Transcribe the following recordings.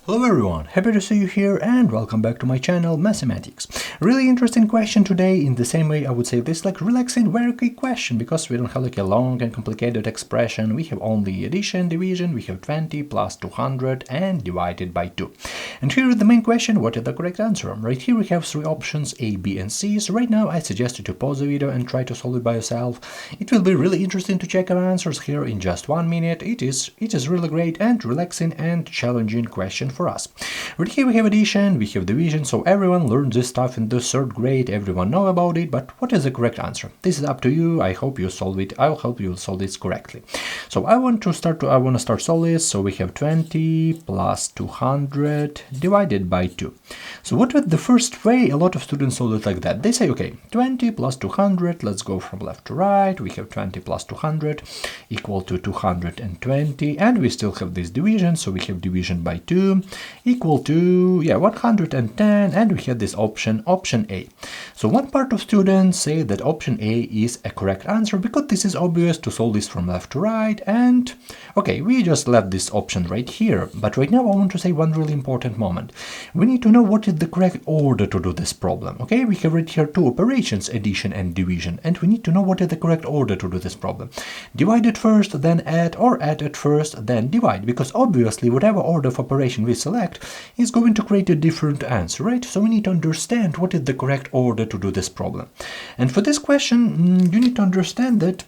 Hello everyone, happy to see you here and welcome back to my channel Mathematics. Really interesting question today. In the same way I would say this like relaxing very quick question because we don't have like a long and complicated expression. We have only addition, division, we have 20 plus 200 and divided by 2. And here is the main question, what is the correct answer? Right here we have three options A, B and C. So right now I suggest you to pause the video and try to solve it by yourself. It will be really interesting to check our answers here in just 1 minute. It is really great and relaxing and challenging question for us. Right here we have addition, we have division, so everyone learned this stuff in the third grade, everyone know about it, but what is the correct answer? This is up to you. I hope you solve it. I'll help you solve this correctly. So I want to start solve this. So we have 20 plus 200 divided by 2. So what was the first way a lot of students solve it like that? They say, okay, 20 plus 200, let's go from left to right. We have 20 plus 200 equal to 220, and we still have this division, so we have division by 2 equal to 110, and we have this option A. So one part of students say that option A is a correct answer because this is obvious to solve this from left to right, and okay, we just left this option right here. But right now I want to say one really important moment. We need to know what is the correct order to do this problem. Okay, we have right here two operations, addition and division, and we need to know what is the correct order to do this problem. Divide it first, then add, or add it first, then divide, because obviously whatever order of operation we select is going to create a different answer, right? So we need to understand what is the correct order to do this problem. And for this question, you need to understand that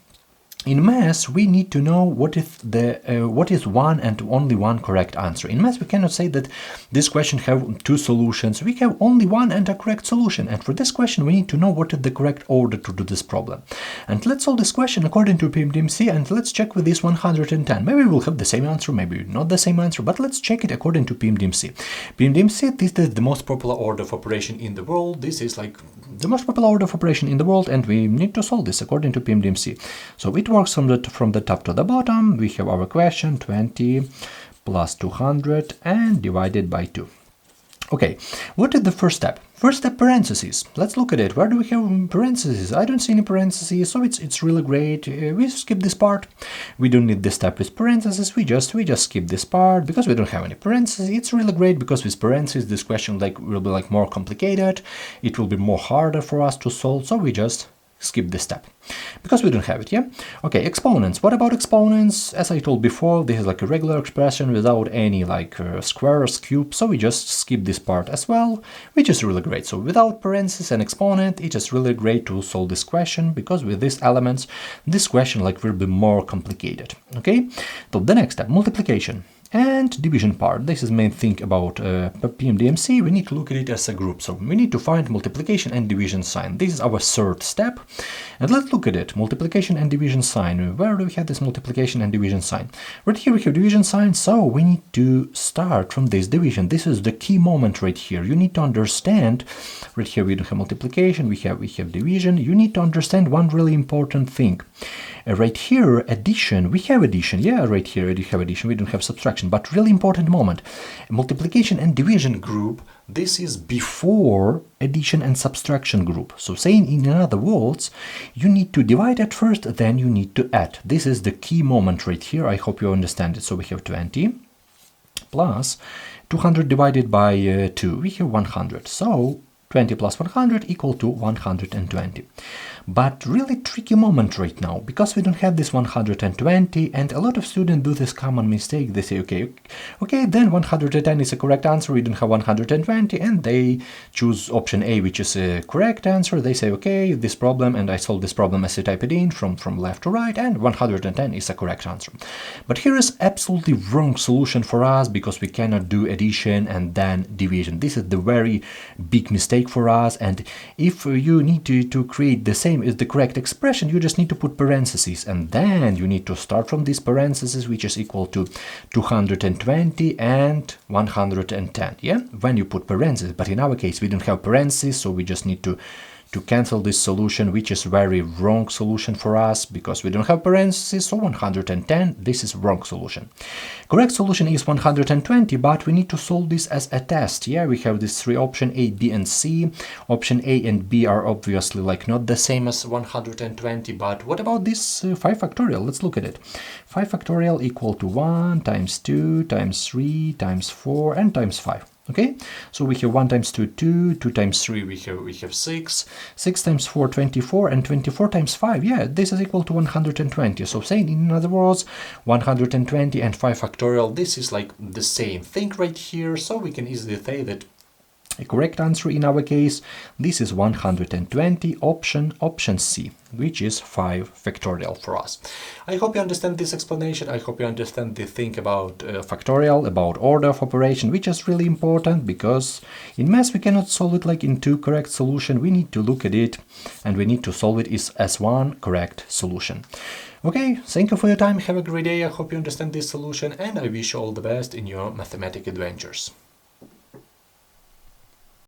in math, we need to know what is one and only one correct answer. In math, we cannot say that this question have two solutions. We have only one and a correct solution. And for this question, we need to know what is the correct order to do this problem. And let's solve this question according to PEMDAS, and let's check with this 110. Maybe we'll have the same answer, maybe not the same answer, but let's check it according to PEMDAS. PEMDAS, this is the most popular order of operation in the world. This is like the most popular order of operation in the world, and we need to solve this according to PEMDAS. So it works from the top to the bottom. We have our question 20 plus 200 and divided by 2. Okay, what is the first step? First step, parentheses. Let's look at it. Where do we have parentheses? I don't see any parentheses, so it's really great. We skip this part. We don't need this step with parentheses. We just skip this part because we don't have any parentheses. It's really great because with parentheses this question will be more complicated. It will be more harder for us to solve, so we just skip this step because we don't have it. Okay, exponents. What about exponents? As I told before, this is like a regular expression without any squares, cubes, so we just skip this part as well, which is really great. So without parentheses and exponent, it's just really great to solve this question because with these elements this question will be more complicated. Okay, so the next step, multiplication and division part. This is main thing about PEMDAS. We need to look at it as a group. So we need to find multiplication and division sign. This is our third step. And let's look at it. Multiplication and division sign. Where do we have this multiplication and division sign? Right here we have division sign. So we need to start from this division. This is the key moment right here. You need to understand. Right here we don't have multiplication. We have division. You need to understand one really important thing. Right here, addition. We have addition. Yeah, right here we have addition. We don't have subtraction. But really important moment, multiplication and division group, this is before addition and subtraction group. So saying in other words, you need to divide at first, then you need to add. This is the key moment right here. I hope you understand it. So we have 20 plus 200 divided by 2. We have 100. So 20 plus 100 equal to 120. But really tricky moment right now, because we don't have this 120, and a lot of students do this common mistake. They say, okay, then 110 is a correct answer, we don't have 120, and they choose option A, which is a correct answer. They say, okay, this problem, and I solve this problem as I type it in from left to right, and 110 is a correct answer. But here is absolutely wrong solution for us, because we cannot do addition and then division. This is the very big mistake for us, and if you need to create the same is the correct expression, you just need to put parentheses, and then you need to start from these parentheses, which is equal to 220 and 110, when you put parentheses. But in our case we don't have parentheses, so we just need to to cancel this solution, which is very wrong solution for us because we don't have parentheses, so 110, this is wrong solution. Correct solution is 120, but we need to solve this as a test. Yeah, we have these three options, A, B, and C. Option A and B are obviously like not the same as 120, but what about this 5 factorial? Let's look at it. 5 factorial equal to 1 times 2 times 3 times 4 and times 5. Okay, so we have 1 times 2, 2, 2 times 3, we have 6, 6 times 4, 24, and 24 times 5, yeah, this is equal to 120. So saying in other words, 120 and 5 factorial, this is like the same thing right here, so we can easily say that a correct answer in our case, this is 120, option C, which is 5 factorial for us. I hope you understand this explanation. I hope you understand the thing about factorial, about order of operation, which is really important because in math we cannot solve it like in two correct solutions. We need to look at it and we need to solve it as one correct solution. Okay, thank you for your time. Have a great day. I hope you understand this solution and I wish you all the best in your mathematical adventures.